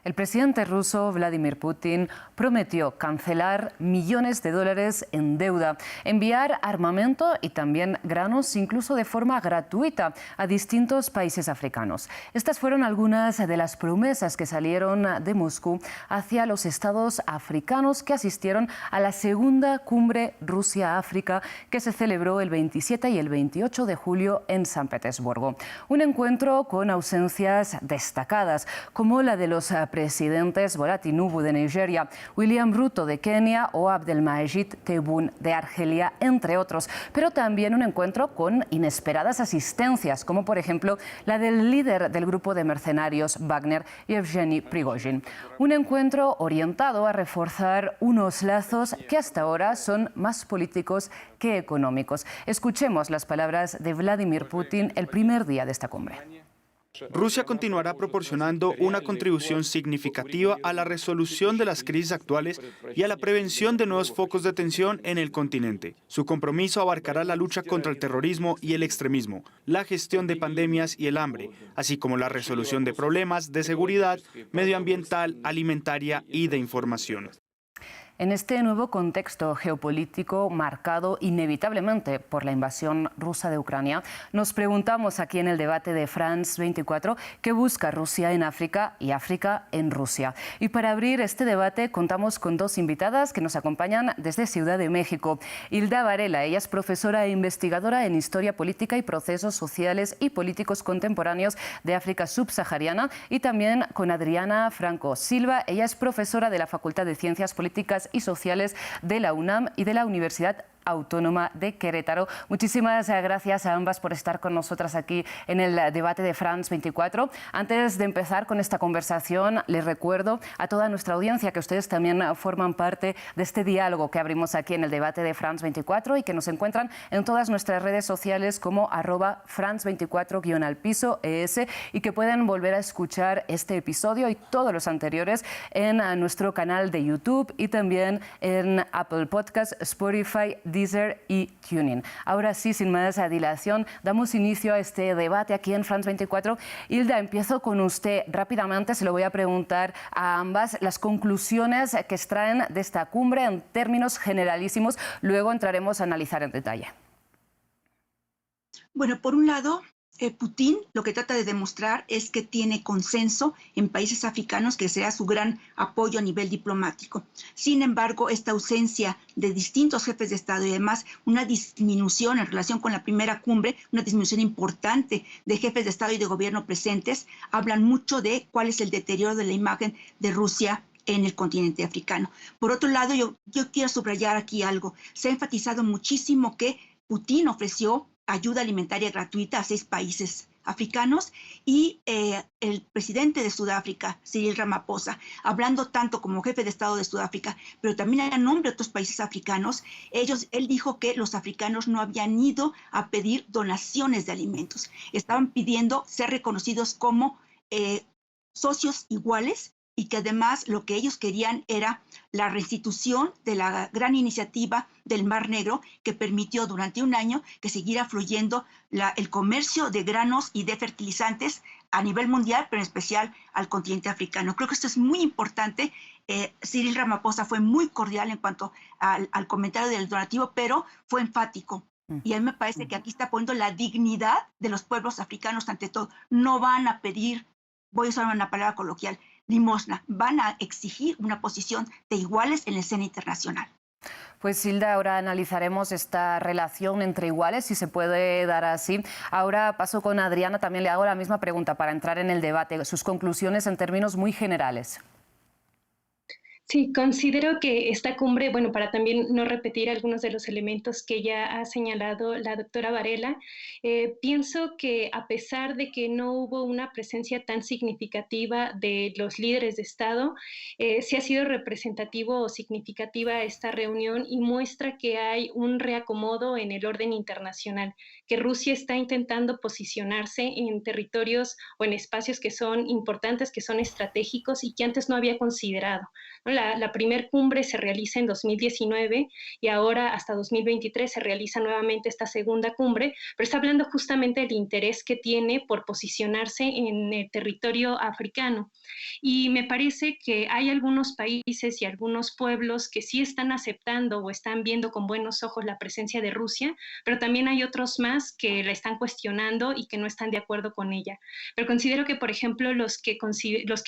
El presidente ruso Vladimir Putin prometió cancelar millones de dólares en deuda, enviar armamento y también granos, incluso de forma gratuita, a distintos países africanos. Estas fueron algunas de las promesas que salieron de Moscú hacia los estados africanos que asistieron a la segunda cumbre Rusia-África que se celebró el 27 y el 28 de julio en San Petersburgo. Un encuentro con ausencias destacadas, como la de los presidentes Bola Tinubu de Nigeria, William Ruto de Kenia o Abdelmajid Tebboune de Argelia, entre otros. Pero también un encuentro con inesperadas asistencias, como por ejemplo la del líder del grupo de mercenarios Wagner, Yevgeny Prigozhin. Un encuentro orientado a reforzar unos lazos que hasta ahora son más políticos que económicos. Escuchemos las palabras de Vladimir Putin el primer día de esta cumbre. Rusia continuará proporcionando una contribución significativa a la resolución de las crisis actuales y a la prevención de nuevos focos de tensión en el continente. Su compromiso abarcará la lucha contra el terrorismo y el extremismo, la gestión de pandemias y el hambre, así como la resolución de problemas de seguridad medioambiental, alimentaria y de información. En este nuevo contexto geopolítico marcado inevitablemente por la invasión rusa de Ucrania, nos preguntamos aquí en el debate de France 24 qué busca Rusia en África y África en Rusia. Y para abrir este debate contamos con dos invitadas que nos acompañan desde Ciudad de México. Hilda Varela, ella es profesora e investigadora en Historia Política y Procesos Sociales y Políticos Contemporáneos de África Subsahariana, y también con Adriana Franco Silva, ella es profesora de la Facultad de Ciencias Políticas y Sociales de la UNAM y de la Universidad Autónoma de Querétaro. Muchísimas gracias a ambas por estar con nosotras aquí en el debate de France 24. Antes de empezar con esta conversación, les recuerdo a toda nuestra audiencia que ustedes también forman parte de este diálogo que abrimos aquí en el debate de France 24 y que nos encuentran en todas nuestras redes sociales como @France24-ES y que pueden volver a escuchar este episodio y todos los anteriores en nuestro canal de YouTube y también en Apple Podcasts, Spotify, Deezer y TuneIn. Ahora sí, sin más dilación, damos inicio a este debate aquí en France 24. Hilda, empiezo con usted. Rápidamente se lo voy a preguntar a ambas las conclusiones que extraen de esta cumbre en términos generalísimos. Luego entraremos a analizar en detalle. Bueno, por un lado, Putin lo que trata de demostrar es que tiene consenso en países africanos, que sea su gran apoyo a nivel diplomático. Sin embargo, esta ausencia de distintos jefes de Estado y además una disminución en relación con la primera cumbre, una disminución importante de jefes de Estado y de gobierno presentes, hablan mucho de cuál es el deterioro de la imagen de Rusia en el continente africano. Por otro lado, yo quiero subrayar aquí algo. Se ha enfatizado muchísimo que Putin ofreció ayuda alimentaria gratuita a 6 países africanos y el presidente de Sudáfrica, Cyril Ramaphosa, hablando tanto como jefe de Estado de Sudáfrica, pero también a nombre de otros países africanos, él dijo que los africanos no habían ido a pedir donaciones de alimentos, estaban pidiendo ser reconocidos como socios iguales, y que además lo que ellos querían era la restitución de la gran iniciativa del Mar Negro que permitió durante un año que siguiera fluyendo el comercio de granos y de fertilizantes a nivel mundial, pero en especial al continente africano. Creo que esto es muy importante. Cyril Ramaphosa fue muy cordial en cuanto al comentario del donativo, pero fue enfático. Y a mí me parece que aquí está poniendo la dignidad de los pueblos africanos ante todo. No van a pedir, voy a usar una palabra coloquial, limosna, van a exigir una posición de iguales en la escena internacional. Pues Hilda, ahora analizaremos esta relación entre iguales, si se puede dar así. Ahora paso con Adriana, también le hago la misma pregunta para entrar en el debate. Sus conclusiones en términos muy generales. Sí, considero que esta cumbre, bueno, para también no repetir algunos de los elementos que ya ha señalado la doctora Varela, pienso que a pesar de que no hubo una presencia tan significativa de los líderes de Estado, sí ha sido representativo o significativa esta reunión y muestra que hay un reacomodo en el orden internacional, que Rusia está intentando posicionarse en territorios o en espacios que son importantes, que son estratégicos y que antes no había considerado, ¿no? la primer cumbre se realiza en 2019 y ahora hasta 2023 se realiza nuevamente esta segunda cumbre, pero está hablando justamente del interés que tiene por posicionarse en el territorio africano. Y me parece que hay algunos países y algunos pueblos que sí están aceptando o están viendo con buenos ojos la presencia de Rusia, pero también hay otros más que la están cuestionando y que no están de acuerdo con ella. Pero considero que, por ejemplo, los que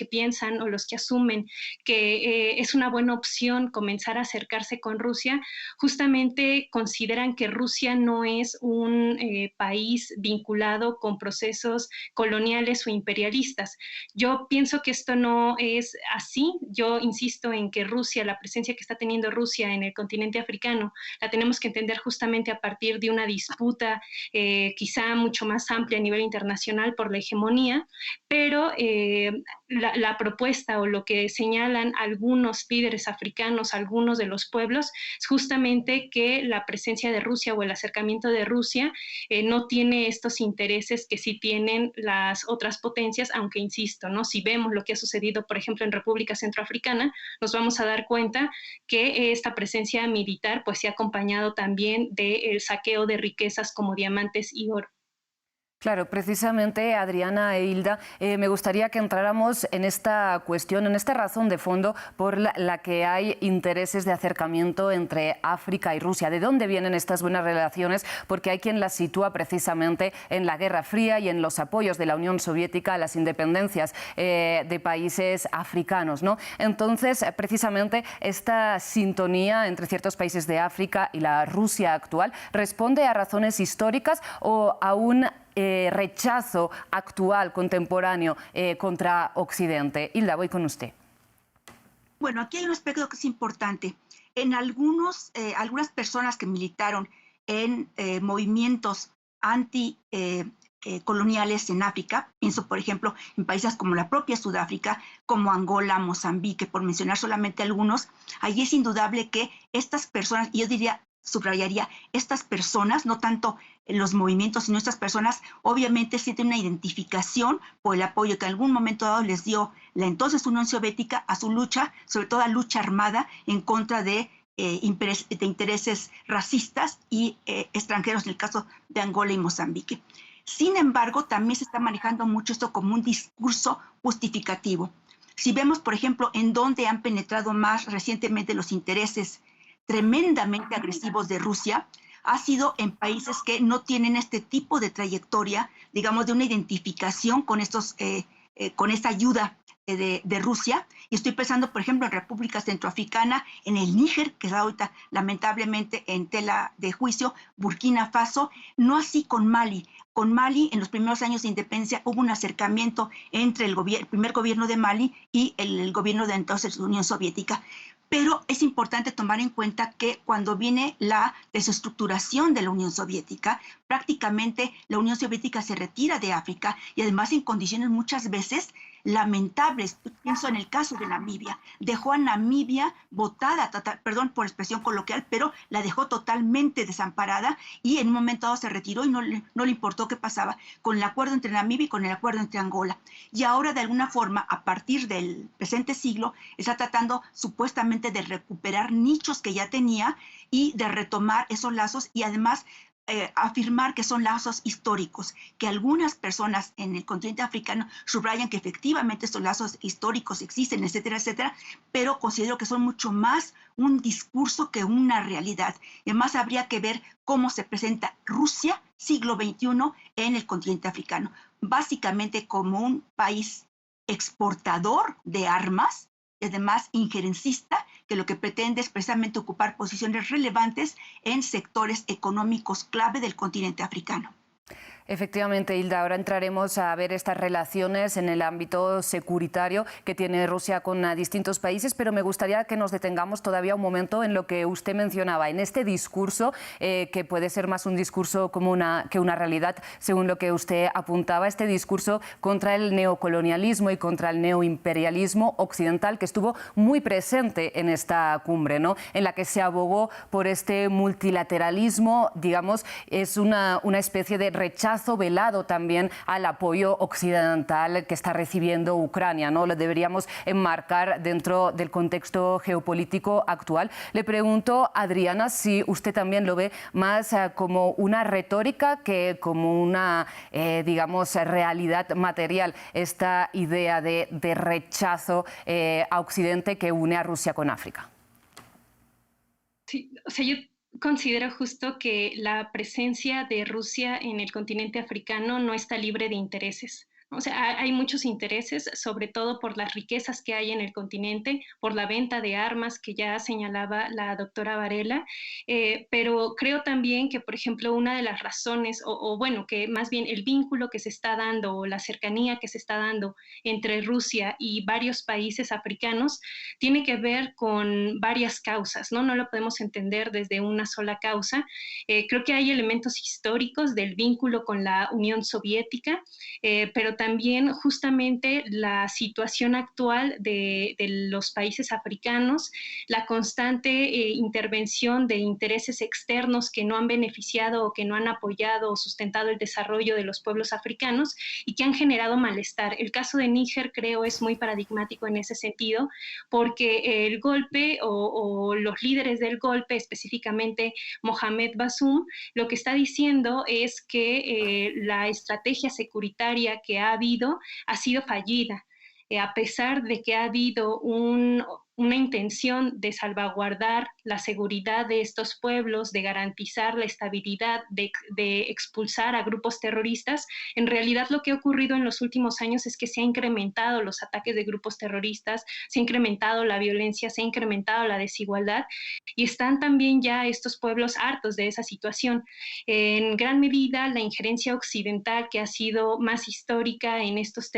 piensan o los que asumen que es una buena opción comenzar a acercarse con Rusia, justamente consideran que Rusia no es un país vinculado con procesos coloniales o imperialistas. Yo pienso que esto no es así. Yo insisto en que Rusia, la presencia que está teniendo Rusia en el continente africano, la tenemos que entender justamente a partir de una disputa quizá mucho más amplia a nivel internacional por la hegemonía, pero la propuesta o lo que señalan algunos líderes africanos, algunos de los pueblos, es justamente que la presencia de Rusia o el acercamiento de Rusia no tiene estos intereses que sí tienen las otras potencias, aunque insisto, ¿no? Si vemos lo que ha sucedido, por ejemplo, en República Centroafricana, nos vamos a dar cuenta que esta presencia militar pues se ha acompañado también del saqueo de riquezas como diamantes y oro. Claro, precisamente, Adriana e Hilda, me gustaría que entráramos en esta cuestión, en esta razón de fondo por la que hay intereses de acercamiento entre África y Rusia. ¿De dónde vienen estas buenas relaciones? Porque hay quien las sitúa precisamente en la Guerra Fría y en los apoyos de la Unión Soviética a las independencias de países africanos, ¿no? Entonces, precisamente, esta sintonía entre ciertos países de África y la Rusia actual responde a razones históricas o a un rechazo actual, contemporáneo, contra Occidente. Hilda, voy con usted. Bueno, aquí hay un aspecto que es importante. En algunas personas que militaron en movimientos anticoloniales en África, pienso por ejemplo en países como la propia Sudáfrica, como Angola, Mozambique, por mencionar solamente algunos, allí es indudable que estas personas, y yo diría, subrayaría, estas personas, no tanto los movimientos, sino estas personas, obviamente sienten una identificación por el apoyo que en algún momento dado les dio la entonces Unión Soviética a su lucha, sobre todo a lucha armada en contra de intereses racistas y extranjeros, en el caso de Angola y Mozambique. Sin embargo, también se está manejando mucho esto como un discurso justificativo. Si vemos, por ejemplo, en dónde han penetrado más recientemente los intereses tremendamente agresivos de Rusia, ha sido en países que no tienen este tipo de trayectoria, digamos, de una identificación con con esta ayuda de Rusia. Y estoy pensando, por ejemplo, en República Centroafricana, en el Níger, que está ahorita lamentablemente en tela de juicio, Burkina Faso, no así con Mali. Con Mali, en los primeros años de independencia, hubo un acercamiento entre el primer gobierno de Mali y el gobierno de entonces Unión Soviética. Pero es importante tomar en cuenta que cuando viene la desestructuración de la Unión Soviética, prácticamente la Unión Soviética se retira de África y además en condiciones muchas veces lamentables. Pienso en el caso de Namibia. Dejó a Namibia botada, perdón por expresión coloquial, pero la dejó totalmente desamparada y en un momento dado se retiró y no le importó qué pasaba con el acuerdo entre Namibia y con el acuerdo entre Angola. Y ahora, de alguna forma, a partir del presente siglo, está tratando supuestamente de recuperar nichos que ya tenía y de retomar esos lazos y además afirmar que son lazos históricos, que algunas personas en el continente africano subrayan que efectivamente estos lazos históricos existen, etcétera, etcétera, pero considero que son mucho más un discurso que una realidad. Y además habría que ver cómo se presenta Rusia, siglo XXI, en el continente africano, básicamente como un país exportador de armas, y además injerencista, que lo que pretende es precisamente ocupar posiciones relevantes en sectores económicos clave del continente africano. Efectivamente, Hilda, ahora entraremos a ver estas relaciones en el ámbito securitario que tiene Rusia con distintos países, pero me gustaría que nos detengamos todavía un momento en lo que usted mencionaba, en este discurso, que puede ser más un discurso como que una realidad, según lo que usted apuntaba, este discurso contra el neocolonialismo y contra el neoimperialismo occidental, que estuvo muy presente en esta cumbre, ¿no?, en la que se abogó por este multilateralismo, digamos, es una especie de rechazo rechazo velado también al apoyo occidental que está recibiendo Ucrania, ¿no? Lo deberíamos enmarcar dentro del contexto geopolítico actual. Le pregunto, Adriana, si usted también lo ve más como una retórica que como una, digamos, realidad material, esta idea de rechazo a Occidente que une a Rusia con África. Sí, o sea, yo considero justo que la presencia de Rusia en el continente africano no está libre de intereses. O sea, hay muchos intereses, sobre todo por las riquezas que hay en el continente, por la venta de armas que ya señalaba la doctora Varela, pero creo también que, por ejemplo, una de las razones, bueno, que más bien el vínculo que se está dando o la cercanía que se está dando entre Rusia y varios países africanos tiene que ver con varias causas, ¿no? No lo podemos entender desde una sola causa. Creo que hay elementos históricos del vínculo con la Unión Soviética, pero también justamente la situación actual de los países africanos, la constante intervención de intereses externos que no han beneficiado o que no han apoyado o sustentado el desarrollo de los pueblos africanos y que han generado malestar. El caso de Níger creo es muy paradigmático en ese sentido, porque el golpe o los líderes del golpe, específicamente Mohamed Bazoum, lo que está diciendo es que la estrategia securitaria que ha habido ha sido fallida, a pesar de que ha habido una intención de salvaguardar la seguridad de estos pueblos, de garantizar la estabilidad, de expulsar a grupos terroristas. En realidad lo que ha ocurrido en los últimos años es que se han incrementado los ataques de grupos terroristas, se ha incrementado la violencia, se ha incrementado la desigualdad y están también ya estos pueblos hartos de esa situación. En gran medida la injerencia occidental, que ha sido más histórica en estos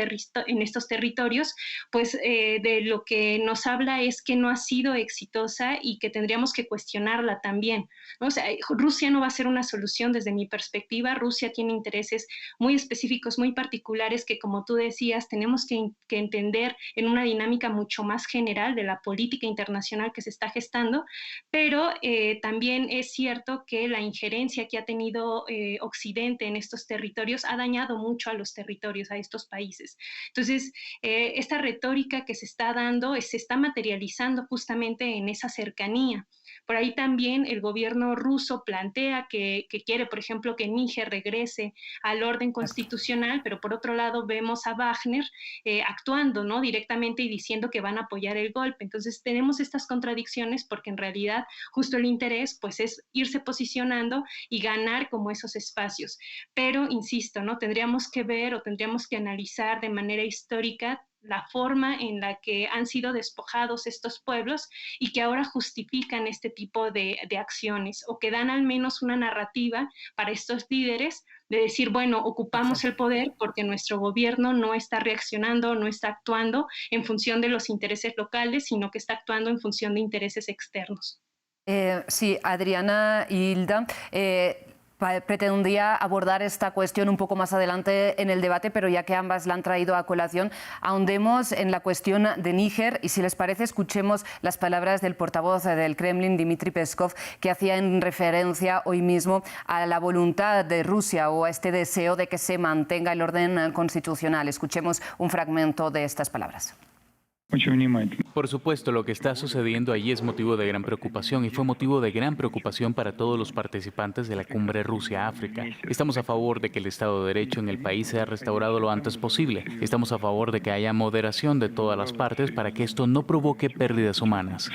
territorios, pues de lo que nos habla es que no ha sido exitosa y que tendríamos que cuestionarla también, ¿no? O sea, Rusia no va a ser una solución desde mi perspectiva. Rusia tiene intereses muy específicos, muy particulares que, como tú decías, tenemos que entender en una dinámica mucho más general de la política internacional que se está gestando, pero también es cierto que la injerencia que ha tenido Occidente en estos territorios ha dañado mucho a los territorios, a estos países. Entonces, esta retórica que se está dando se está materializando justamente en esa cercanía. Por ahí también el gobierno ruso plantea que quiere, por ejemplo, que Níger regrese al orden constitucional, pero por otro lado vemos a Wagner actuando, ¿no?, directamente y diciendo que van a apoyar el golpe. Entonces tenemos estas contradicciones porque en realidad justo el interés pues es irse posicionando y ganar como esos espacios. Pero, insisto, ¿no?, tendríamos que ver o tendríamos que analizar de manera histórica la forma en la que han sido despojados estos pueblos y que ahora justifican este tipo de acciones o que dan al menos una narrativa para estos líderes de decir, bueno, ocupamos el poder porque nuestro gobierno no está reaccionando, no está actuando en función de los intereses locales, sino que está actuando en función de intereses externos. Sí, Adriana y Hilda, pretendía abordar esta cuestión un poco más adelante en el debate, pero ya que ambas la han traído a colación, ahondemos en la cuestión de Níger y, si les parece, escuchemos las palabras del portavoz del Kremlin, Dmitry Peskov, que hacía en referencia hoy mismo a la voluntad de Rusia o a este deseo de que se mantenga el orden constitucional. Escuchemos un fragmento de estas palabras. Por supuesto, lo que está sucediendo allí es motivo de gran preocupación y fue motivo de gran preocupación para todos los participantes de la cumbre Rusia-África. Estamos a favor de que el Estado de Derecho en el país sea restaurado lo antes posible. Estamos a favor de que haya moderación de todas las partes para que esto no provoque pérdidas humanas.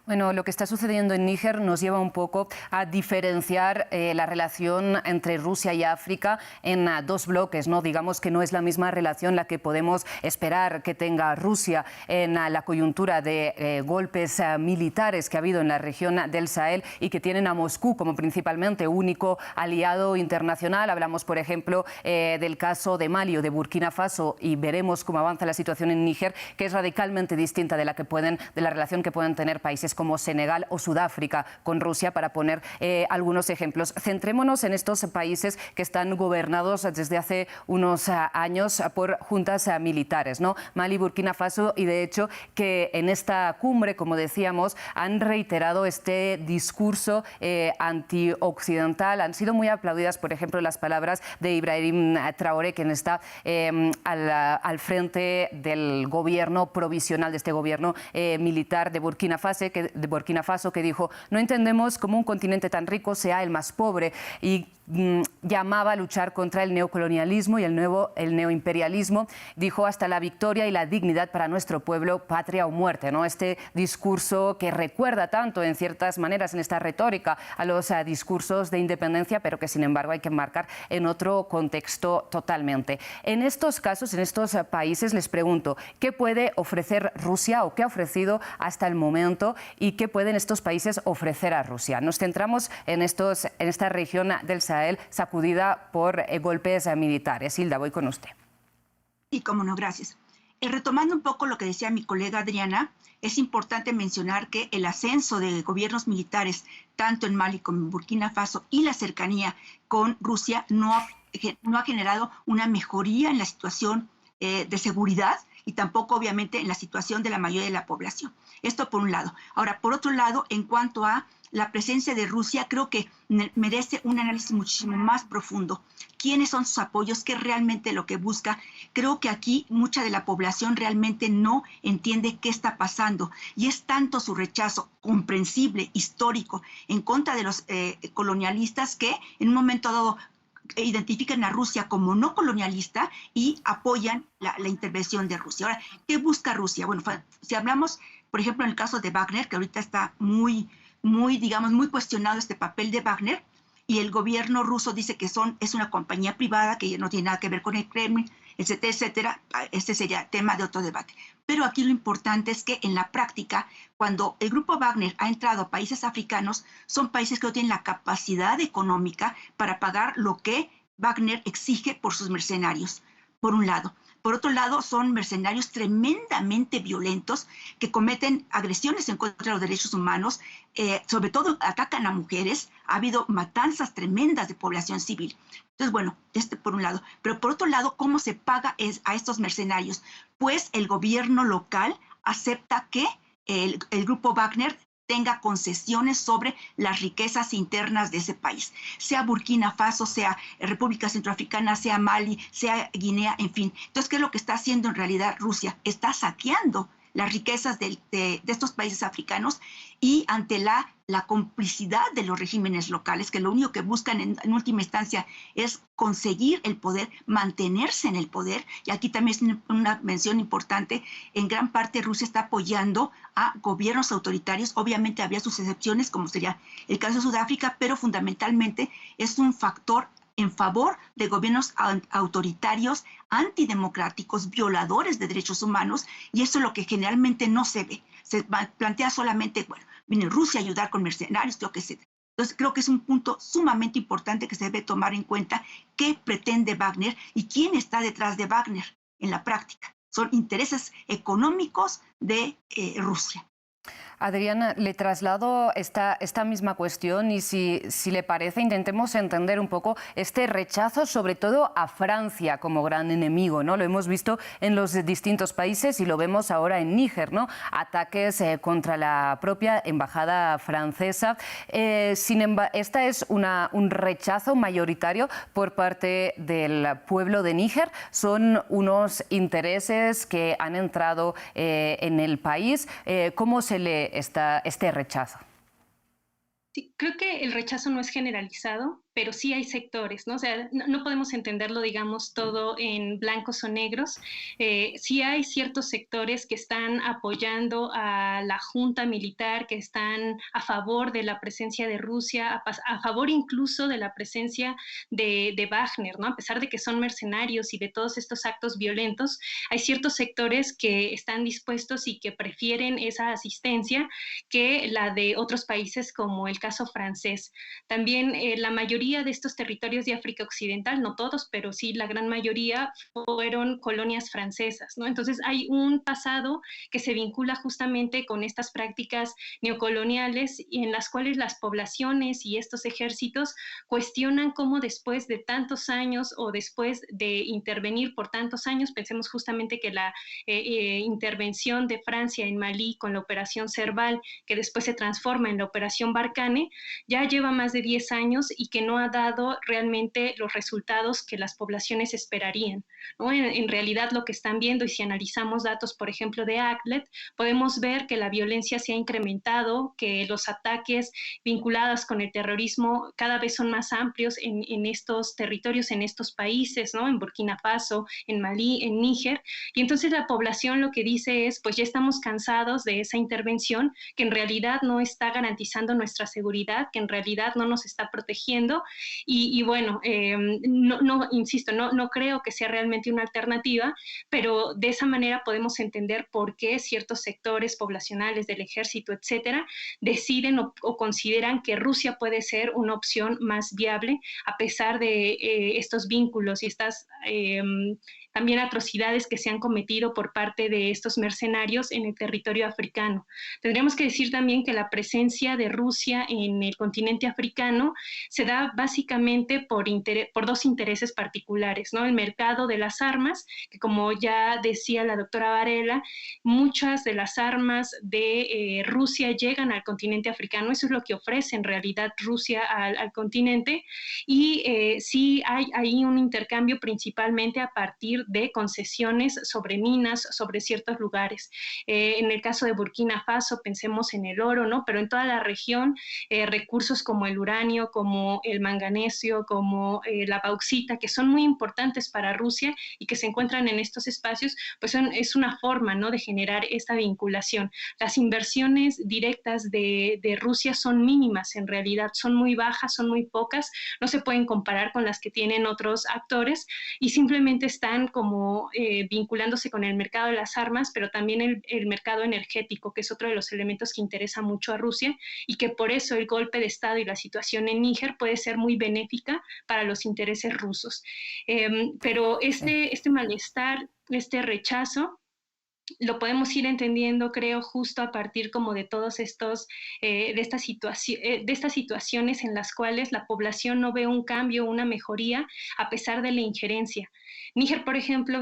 Bueno, lo que está sucediendo en Níger nos lleva un poco a diferenciar la relación entre Rusia y África en dos bloques, ¿no? Digamos que no es la misma relación la que podemos esperar que tenga Rusia en la coyuntura de golpes militares que ha habido en la región del Sahel y que tienen a Moscú como principalmente único aliado internacional. Hablamos, por ejemplo, del caso de Mali o de Burkina Faso y veremos cómo avanza la situación en Níger, que es radicalmente distinta de la relación que pueden tener países como Senegal o Sudáfrica con Rusia, para poner algunos ejemplos. Centrémonos en estos países que están gobernados desde hace unos años por juntas militares, ¿no? Mali, Burkina Faso, y de hecho que en esta cumbre, como decíamos, han reiterado este discurso antioccidental. Han sido muy aplaudidas, por ejemplo, las palabras de Ibrahim Traoré, quien está al frente del gobierno provisional, de este gobierno militar de Burkina Faso, que dijo: no entendemos cómo un continente tan rico sea el más pobre, y llamaba a luchar contra el neocolonialismo y el neoimperialismo. Dijo: hasta la victoria y la dignidad para nuestro pueblo, patria o muerte, ¿no? Este discurso que recuerda tanto, en ciertas maneras, en esta retórica, a los discursos de independencia, pero que sin embargo hay que marcar en otro contexto totalmente. En estos casos, en estos países, les pregunto, ¿qué puede ofrecer Rusia o qué ha ofrecido hasta el momento, y qué pueden estos países ofrecer a Rusia? Nos centramos en esta región del Sahel sacudida por golpes militares. Hilda, voy con usted. Sí, cómo no, gracias. Retomando un poco lo que decía mi colega Adriana, es importante mencionar que el ascenso de gobiernos militares, tanto en Mali como en Burkina Faso, y la cercanía con Rusia no ha generado una mejoría en la situación de seguridad, y tampoco obviamente en la situación de la mayoría de la población. Esto por un lado. Ahora, por otro lado, en cuanto a la presencia de Rusia, creo que merece un análisis muchísimo más profundo. ¿Quiénes son sus apoyos? ¿Qué es realmente lo que busca? Creo que aquí mucha de la población realmente no entiende qué está pasando, y es tanto su rechazo comprensible, histórico, en contra de los colonialistas, que en un momento dado identifican a Rusia como no colonialista y apoyan la intervención de Rusia. Ahora, ¿qué busca Rusia? Bueno, si hablamos, por ejemplo, en el caso de Wagner, que ahorita está muy cuestionado este papel de Wagner, y el gobierno ruso dice que es una compañía privada que no tiene nada que ver con el Kremlin, etcétera, etcétera. Este sería tema de otro debate. Pero aquí lo importante es que en la práctica, cuando el grupo Wagner ha entrado a países africanos, son países que no tienen la capacidad económica para pagar lo que Wagner exige por sus mercenarios, por un lado. Por otro lado, son mercenarios tremendamente violentos que cometen agresiones en contra de los derechos humanos, sobre todo atacan a mujeres. Ha habido matanzas tremendas de población civil. Entonces, bueno, por un lado. Pero por otro lado, ¿cómo se paga a estos mercenarios? Pues el gobierno local acepta que el grupo Wagner tenga concesiones sobre las riquezas internas de ese país, sea Burkina Faso, sea República Centroafricana, sea Mali, sea Guinea, en fin. Entonces, ¿qué es lo que está haciendo en realidad Rusia? Está saqueando las riquezas de estos países africanos, y ante la complicidad de los regímenes locales, que lo único que buscan en última instancia es conseguir el poder, mantenerse en el poder. Y aquí también es una mención importante: en gran parte Rusia está apoyando a gobiernos autoritarios. Obviamente había sus excepciones, como sería el caso de Sudáfrica, pero fundamentalmente es un factor en favor de gobiernos autoritarios, antidemocráticos, violadores de derechos humanos, y eso es lo que generalmente no se ve. Se plantea solamente, bueno, viene Rusia a ayudar con mercenarios, yo qué sé. Entonces, creo que es un punto sumamente importante que se debe tomar en cuenta: qué pretende Wagner y quién está detrás de Wagner en la práctica. Son intereses económicos de Rusia. Adriana, le traslado esta misma cuestión, y si le parece, intentemos entender un poco este rechazo, sobre todo a Francia como gran enemigo, ¿no? Lo hemos visto en los distintos países y lo vemos ahora en Níger, ¿no? Ataques contra la propia embajada francesa. Sin embargo, esta es un rechazo mayoritario por parte del pueblo de Níger. Son unos intereses que han entrado en el país. ¿Cómo se lee este rechazo? Sí, creo que el rechazo no es generalizado, pero sí hay sectores, ¿no? O sea, no podemos entenderlo, digamos, todo en blancos o negros. Sí hay ciertos sectores que están apoyando a la junta militar, que están a favor de la presencia de Rusia, a favor incluso de la presencia de Wagner, ¿no? A pesar de que son mercenarios y de todos estos actos violentos, hay ciertos sectores que están dispuestos y que prefieren esa asistencia que la de otros países, como el caso francés. También la mayoría mayoría de estos territorios de África Occidental, no todos, pero sí la gran mayoría, fueron colonias francesas, ¿no? Entonces hay un pasado que se vincula justamente con estas prácticas neocoloniales y en las cuales las poblaciones y estos ejércitos cuestionan cómo después de tantos años o después de intervenir por tantos años, pensemos justamente que la intervención de Francia en Malí con la operación Serval, que después se transforma en la operación Barkhane, ya lleva más de 10 años y que no ha dado realmente los resultados que las poblaciones esperarían, ¿no? En realidad lo que están viendo, y si analizamos datos, por ejemplo, de ACLED, podemos ver que la violencia se ha incrementado, que los ataques vinculados con el terrorismo cada vez son más amplios en estos territorios, en estos países, ¿no? En Burkina Faso, en Malí, en Níger, y entonces la población lo que dice es, pues ya estamos cansados de esa intervención, que en realidad no está garantizando nuestra seguridad, que en realidad no nos está protegiendo, y bueno, insisto, no creo que sea realmente una alternativa, pero de esa manera podemos entender por qué ciertos sectores poblacionales del ejército, etcétera, deciden o consideran que Rusia puede ser una opción más viable a pesar de estos vínculos y estas también atrocidades que se han cometido por parte de estos mercenarios en el territorio africano. Tendríamos que decir también que la presencia de Rusia en el continente africano se da básicamente por dos intereses particulares, ¿no? El mercado de las armas, que como ya decía la doctora Varela, muchas de las armas de Rusia llegan al continente africano, eso es lo que ofrece en realidad Rusia al continente, y sí hay ahí un intercambio principalmente a partir de concesiones sobre minas, sobre ciertos lugares. En el caso de Burkina Faso, pensemos en el oro, ¿no? Pero en toda la región, recursos como el uranio, como el manganesio, como la bauxita, que son muy importantes para Rusia y que se encuentran en estos espacios, pues es una forma, ¿no?, de generar esta vinculación. Las inversiones directas de Rusia son mínimas, en realidad son muy bajas, son muy pocas, no se pueden comparar con las que tienen otros actores y simplemente están como vinculándose con el mercado de las armas, pero también el mercado energético, que es otro de los elementos que interesa mucho a Rusia y que por eso el golpe de Estado y la situación en Níger puede ser muy benéfica para los intereses rusos. Pero este malestar, este rechazo, lo podemos ir entendiendo, creo, justo a partir como de todos estos, de estas situaciones en las cuales la población no ve un cambio, una mejoría, a pesar de la injerencia. Níger, por ejemplo,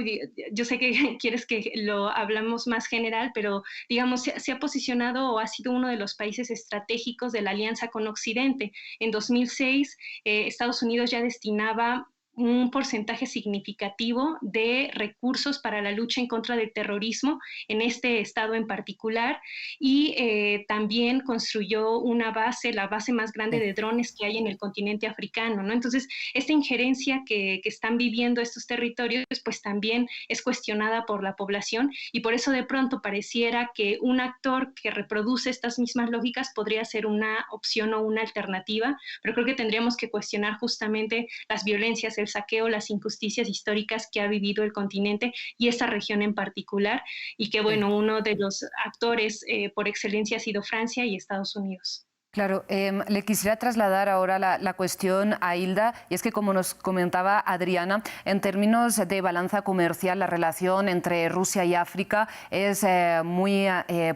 yo sé que quieres que lo hablamos más general, pero digamos, se ha posicionado o ha sido uno de los países estratégicos de la alianza con Occidente. En 2006, Estados Unidos ya destinaba un porcentaje significativo de recursos para la lucha en contra del terrorismo en este estado en particular y también construyó una base, la base más grande de drones que hay en el continente africano, ¿no? Entonces, esta injerencia que están viviendo estos territorios, pues también es cuestionada por la población y por eso de pronto pareciera que un actor que reproduce estas mismas lógicas podría ser una opción o una alternativa, pero creo que tendríamos que cuestionar justamente las violencias, el saqueo, las injusticias históricas que ha vivido el continente y esta región en particular, y que, bueno, uno de los actores por excelencia ha sido Francia y Estados Unidos. Claro, le quisiera trasladar ahora la cuestión a Hilda, y es que, como nos comentaba Adriana, en términos de balanza comercial, la relación entre Rusia y África es muy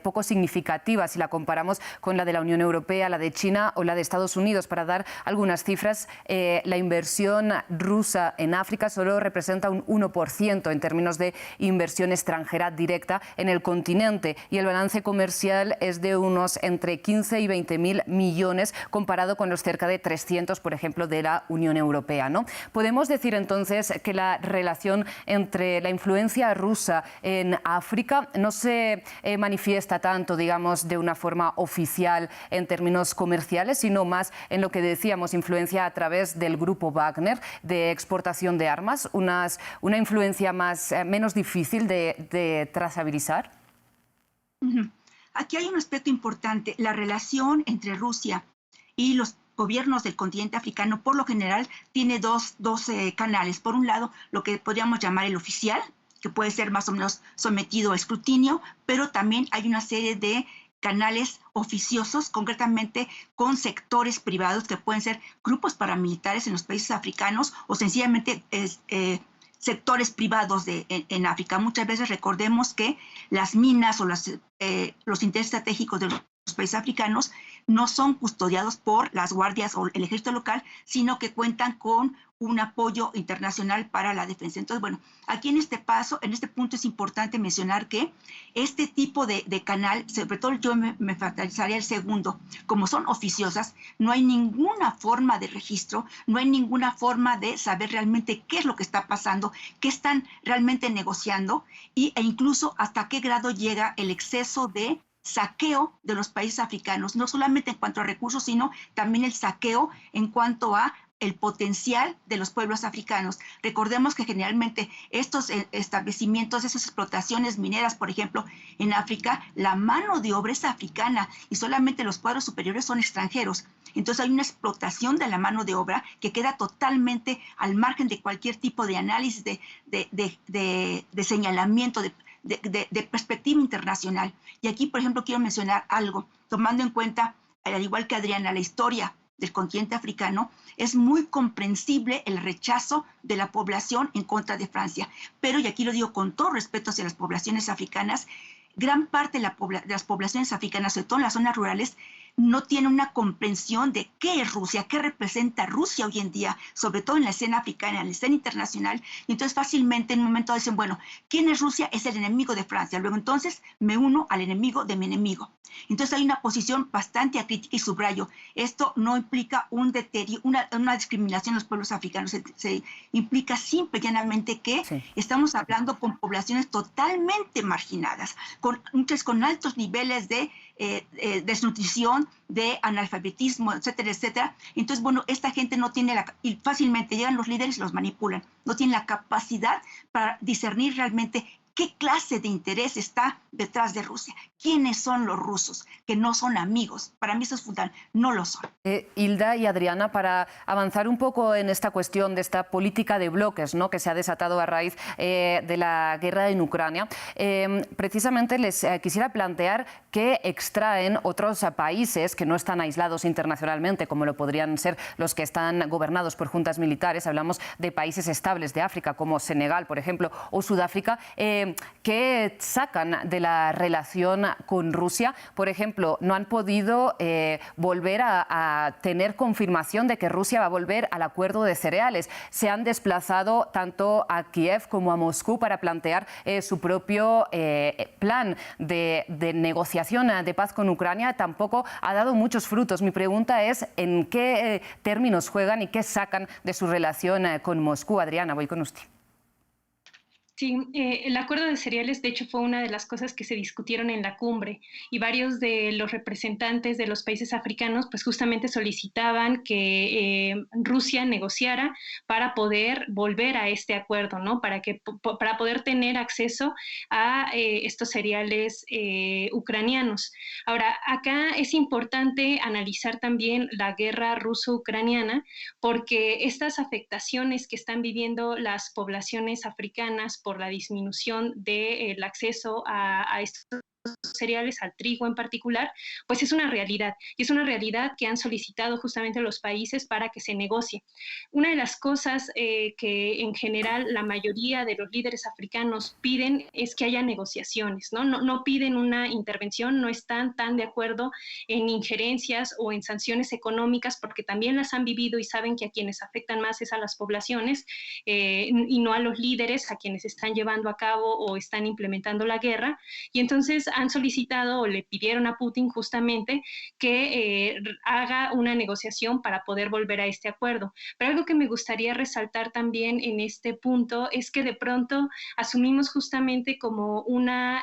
poco significativa si la comparamos con la de la Unión Europea, la de China o la de Estados Unidos. Para dar algunas cifras, la inversión rusa en África solo representa un 1% en términos de inversión extranjera directa en el continente, y el balance comercial es de unos entre 15 y 20.000 millones comparado con los cerca de 300, por ejemplo, de la Unión Europea, ¿no? Podemos decir entonces que la relación entre la influencia rusa en África no se manifiesta tanto, digamos, de una forma oficial en términos comerciales, sino más en lo que decíamos, influencia a través del grupo Wagner de exportación de armas, una influencia menos difícil de trazabilizar. Aquí hay un aspecto importante. La relación entre Rusia y los gobiernos del continente africano, por lo general, tiene dos canales. Por un lado, lo que podríamos llamar el oficial, que puede ser más o menos sometido a escrutinio, pero también hay una serie de canales oficiosos, concretamente con sectores privados que pueden ser grupos paramilitares en los países africanos o sencillamente sectores privados en África. Muchas veces recordemos que las minas o los intereses estratégicos de los países africanos no son custodiados por las guardias o el ejército local, sino que cuentan con un apoyo internacional para la defensa. Entonces, bueno, aquí en este punto es importante mencionar que este tipo de canal, sobre todo yo me enfatizaría el segundo, como son oficiosas, no hay ninguna forma de registro, no hay ninguna forma de saber realmente qué es lo que está pasando, qué están realmente negociando e incluso hasta qué grado llega el exceso de saqueo de los países africanos, no solamente en cuanto a recursos, sino también el saqueo en cuanto a el potencial de los pueblos africanos. Recordemos que generalmente estos establecimientos, esas explotaciones mineras, por ejemplo, en África, la mano de obra es africana y solamente los cuadros superiores son extranjeros. Entonces hay una explotación de la mano de obra que queda totalmente al margen de cualquier tipo de análisis, de señalamiento, de perspectiva internacional. Y aquí, por ejemplo, quiero mencionar algo, tomando en cuenta, al igual que Adriana, la historia del continente africano, es muy comprensible el rechazo de la población en contra de Francia. Pero, y aquí lo digo con todo respeto hacia las poblaciones africanas, gran parte de las poblaciones africanas, sobre todo en las zonas rurales, no tiene una comprensión de qué es Rusia, qué representa Rusia hoy en día, sobre todo en la escena africana, en la escena internacional. Y entonces fácilmente en un momento dicen, bueno, ¿quién es Rusia? Es el enemigo de Francia. Luego entonces me uno al enemigo de mi enemigo. Entonces hay una posición bastante acrítica y subrayo. Esto no implica una discriminación de los pueblos africanos. Se implica simple y llanamente que estamos hablando con poblaciones totalmente marginadas, muchas con altos niveles de desnutrición, de analfabetismo, etcétera, etcétera. Entonces, bueno, esta gente no tiene y fácilmente llegan los líderes y los manipulan. No tienen la capacidad para discernir realmente qué clase de interés está detrás de Rusia. ¿Quiénes son los rusos? Que no son amigos. Para mí eso es fundamental. No lo son. Hilda y Adriana, para avanzar un poco en esta cuestión de esta política de bloques, ¿no?, que se ha desatado a raíz de la guerra en Ucrania, precisamente les quisiera plantear qué extraen otros países que no están aislados internacionalmente, como lo podrían ser los que están gobernados por juntas militares. Hablamos de países estables de África, como Senegal, por ejemplo, o Sudáfrica, que sacan de la relación con Rusia. Por ejemplo, no han podido volver a tener confirmación de que Rusia va a volver al acuerdo de cereales. Se han desplazado tanto a Kiev como a Moscú para plantear su propio plan de negociación de paz con Ucrania. Tampoco ha dado muchos frutos. Mi pregunta es en qué términos juegan y qué sacan de su relación con Moscú. Adriana, voy con usted. Sí, el acuerdo de cereales, de hecho, fue una de las cosas que se discutieron en la cumbre y varios de los representantes de los países africanos pues justamente solicitaban que Rusia negociara para poder volver a este acuerdo, ¿no? Para poder tener acceso a estos cereales ucranianos. Ahora, acá es importante analizar también la guerra ruso-ucraniana porque estas afectaciones que están viviendo las poblaciones africanas por la disminución del acceso a estos cereales, al trigo en particular, pues es una realidad. Y es una realidad que han solicitado justamente los países para que se negocie. Una de las cosas que en general la mayoría de los líderes africanos piden es que haya negociaciones, ¿no? No piden una intervención, no están tan de acuerdo en injerencias o en sanciones económicas porque también las han vivido y saben que a quienes afectan más es a las poblaciones y no a los líderes a quienes están llevando a cabo o están implementando la guerra. Y entonces han solicitado o le pidieron a Putin justamente que haga una negociación para poder volver a este acuerdo. Pero algo que me gustaría resaltar también en este punto es que de pronto asumimos justamente como una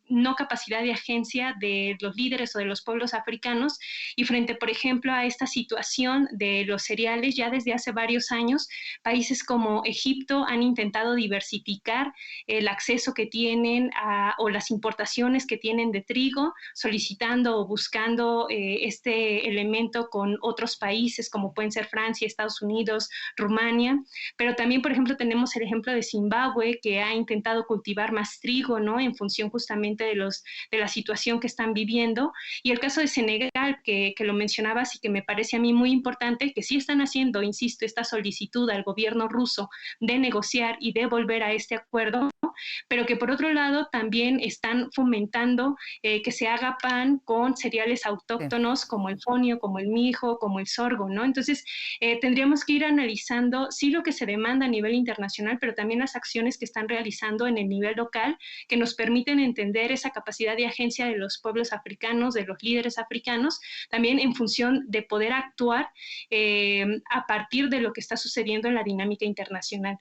no capacidad de agencia de los líderes o de los pueblos africanos y frente, por ejemplo, a esta situación de los cereales, ya desde hace varios años, países como Egipto han intentado diversificar el acceso que tienen o las importaciones exportaciones que tienen de trigo, solicitando o buscando este elemento con otros países como pueden ser Francia, Estados Unidos, Rumania, pero también, por ejemplo, tenemos el ejemplo de Zimbabue, que ha intentado cultivar más trigo, ¿no? En función justamente de la situación que están viviendo, y el caso de Senegal, que lo mencionabas y que me parece a mí muy importante, que sí están haciendo, insisto, esta solicitud al gobierno ruso de negociar y de volver a este acuerdo, pero que por otro lado también están fomentando que se haga pan con cereales autóctonos como el fonio, como el mijo, como el sorgo, ¿no? Entonces, tendríamos que ir analizando sí lo que se demanda a nivel internacional, pero también las acciones que están realizando en el nivel local, que nos permiten entender esa capacidad de agencia de los pueblos africanos, de los líderes africanos, también en función de poder actuar a partir de lo que está sucediendo en la dinámica internacional.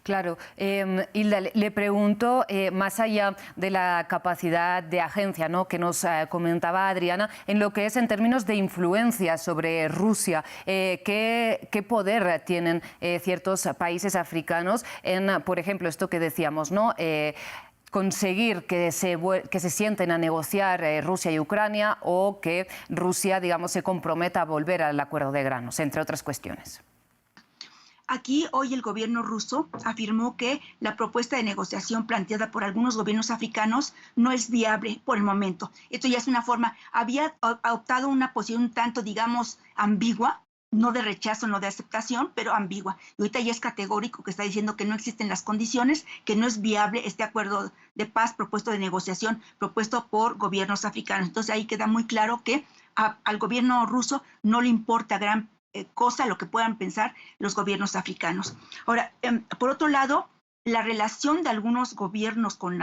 Claro, Hilda, le pregunto, más allá de la capacidad de agencia, ¿no?, que nos comentaba Adriana, en lo que es en términos de influencia sobre Rusia, ¿qué poder tienen ciertos países africanos en, por ejemplo, esto que decíamos, ¿no?, conseguir que se sienten a negociar Rusia y Ucrania, o que Rusia, digamos, se comprometa a volver al acuerdo de granos, entre otras cuestiones? Aquí hoy el gobierno ruso afirmó que la propuesta de negociación planteada por algunos gobiernos africanos no es viable por el momento. Esto ya es una forma, había adoptado una posición un tanto, digamos, ambigua, no de rechazo, no de aceptación, pero ambigua. Y ahorita ya es categórico, que está diciendo que no existen las condiciones, que no es viable este acuerdo de paz propuesto de negociación, propuesto por gobiernos africanos. Entonces ahí queda muy claro que al gobierno ruso no le importa gran cosa lo que puedan pensar los gobiernos africanos. Ahora, por otro lado, la relación de algunos gobiernos con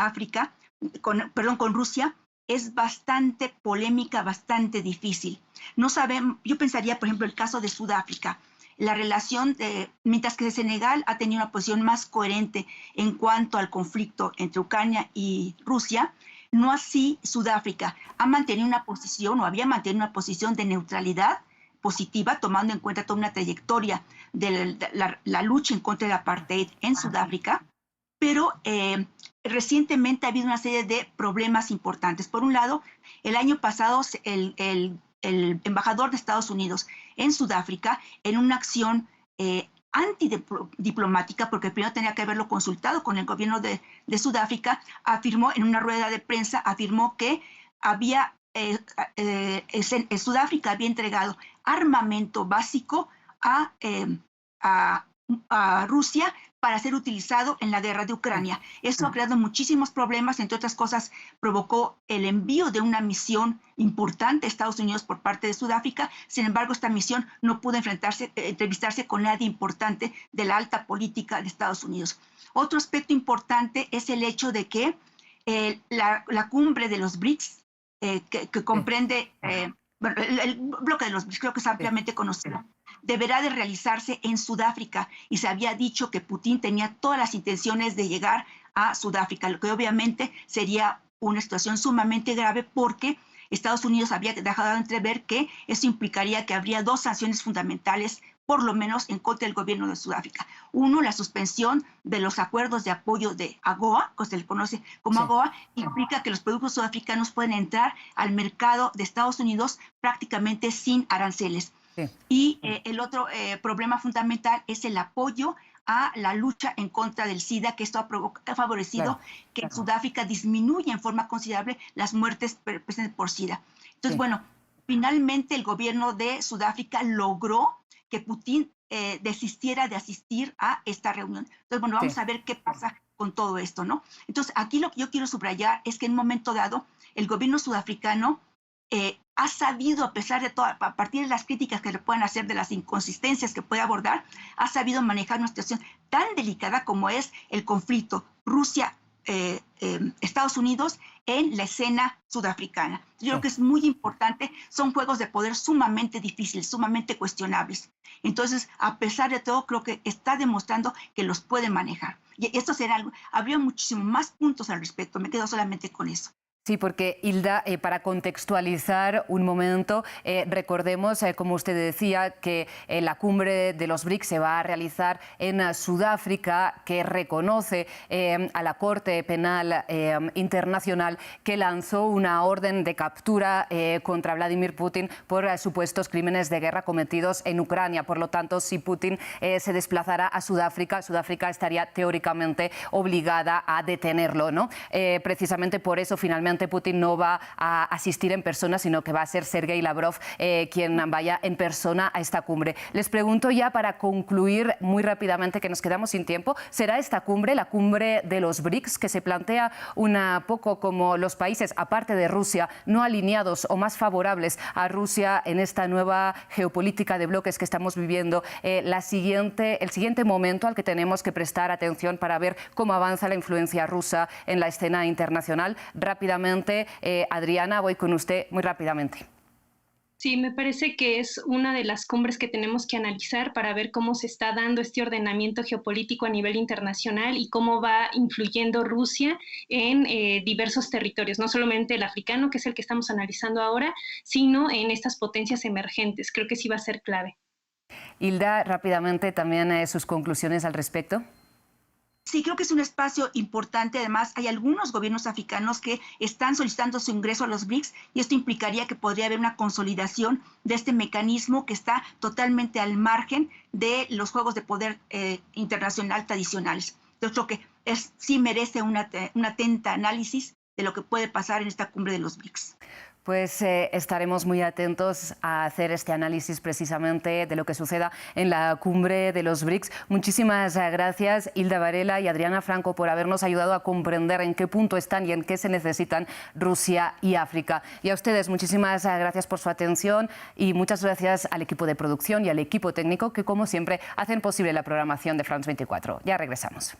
con Rusia, es bastante polémica, bastante difícil. No sabemos, yo pensaría, por ejemplo, el caso de Sudáfrica. La relación, mientras que Senegal ha tenido una posición más coherente en cuanto al conflicto entre Ucrania y Rusia, no así Sudáfrica. Ha mantenido una posición, o había mantenido una posición de neutralidad positiva, tomando en cuenta toda una trayectoria de la lucha en contra del apartheid en Sudáfrica, pero recientemente ha habido una serie de problemas importantes. Por un lado, el año pasado el embajador de Estados Unidos en Sudáfrica, en una acción antidiplomática, porque primero tenía que haberlo consultado con el gobierno de Sudáfrica, afirmó en una rueda de prensa, afirmó que Sudáfrica había entregado armamento básico a Rusia para ser utilizado en la guerra de Ucrania. Eso ha creado muchísimos problemas, entre otras cosas provocó el envío de una misión importante a Estados Unidos por parte de Sudáfrica. Sin embargo, esta misión no pudo entrevistarse con nadie importante de la alta política de Estados Unidos. Otro aspecto importante es el hecho de que la cumbre de los BRICS, que comprende el bloque de los BRICS, creo que es ampliamente conocido, deberá de realizarse en Sudáfrica, y se había dicho que Putin tenía todas las intenciones de llegar a Sudáfrica, lo que obviamente sería una situación sumamente grave, porque Estados Unidos había dejado de entrever que eso implicaría que habría dos sanciones fundamentales, por lo menos en contra del gobierno de Sudáfrica. Uno, la suspensión de los acuerdos de apoyo de AGOA, que se le conoce como AGOA, implica que los productos sudafricanos pueden entrar al mercado de Estados Unidos prácticamente sin aranceles. Sí. Y el otro problema fundamental es el apoyo a la lucha en contra del SIDA, que esto ha favorecido que en Sudáfrica disminuya en forma considerable las muertes por SIDA. Entonces, bueno, finalmente el gobierno de Sudáfrica logró que Putin desistiera de asistir a esta reunión. Entonces, bueno, vamos a ver qué pasa con todo esto, ¿no? Entonces, aquí lo que yo quiero subrayar es que en un momento dado, el gobierno sudafricano ha sabido, a pesar de todo, a partir de las críticas que le puedan hacer, de las inconsistencias que puede abordar, ha sabido manejar una situación tan delicada como es el conflicto Rusia-Estados Unidos en la escena sudafricana. Yo creo que es muy importante, son juegos de poder sumamente difíciles, sumamente cuestionables. Entonces, a pesar de todo, creo que está demostrando que los puede manejar. Y esto será algo, habría muchísimos más puntos al respecto, me quedo solamente con eso. Sí, porque Hilda, para contextualizar un momento, recordemos, como usted decía, que la cumbre de los BRICS se va a realizar en Sudáfrica, que reconoce a la Corte Penal Internacional que lanzó una orden de captura contra Vladimir Putin por supuestos crímenes de guerra cometidos en Ucrania. Por lo tanto, si Putin se desplazara a Sudáfrica, Sudáfrica estaría teóricamente obligada a detenerlo, ¿no? Precisamente por eso, finalmente, Putin no va a asistir en persona, sino que va a ser Sergei Lavrov quien vaya en persona a esta cumbre. Les pregunto ya para concluir muy rápidamente, que nos quedamos sin tiempo, ¿será esta cumbre, la cumbre de los BRICS, que se plantea un poco como los países, aparte de Rusia, no alineados o más favorables a Rusia en esta nueva geopolítica de bloques que estamos viviendo, el siguiente momento al que tenemos que prestar atención para ver cómo avanza la influencia rusa en la escena internacional? Rápidamente, Adriana, voy con usted muy rápidamente. Sí, me parece que es una de las cumbres que tenemos que analizar para ver cómo se está dando este ordenamiento geopolítico a nivel internacional y cómo va influyendo Rusia en diversos territorios, no solamente el africano, que es el que estamos analizando ahora, sino en estas potencias emergentes. Creo que sí va a ser clave. Hilda, rápidamente también sus conclusiones al respecto. Sí, creo que es un espacio importante. Además, hay algunos gobiernos africanos que están solicitando su ingreso a los BRICS y esto implicaría que podría haber una consolidación de este mecanismo que está totalmente al margen de los juegos de poder internacional tradicionales. Entonces, creo que sí merece un atento análisis de lo que puede pasar en esta cumbre de los BRICS. Pues estaremos muy atentos a hacer este análisis precisamente de lo que suceda en la cumbre de los BRICS. Muchísimas gracias, Hilda Varela y Adriana Franco, por habernos ayudado a comprender en qué punto están y en qué se necesitan Rusia y África. Y a ustedes, muchísimas gracias por su atención y muchas gracias al equipo de producción y al equipo técnico que, como siempre, hacen posible la programación de France 24. Ya regresamos.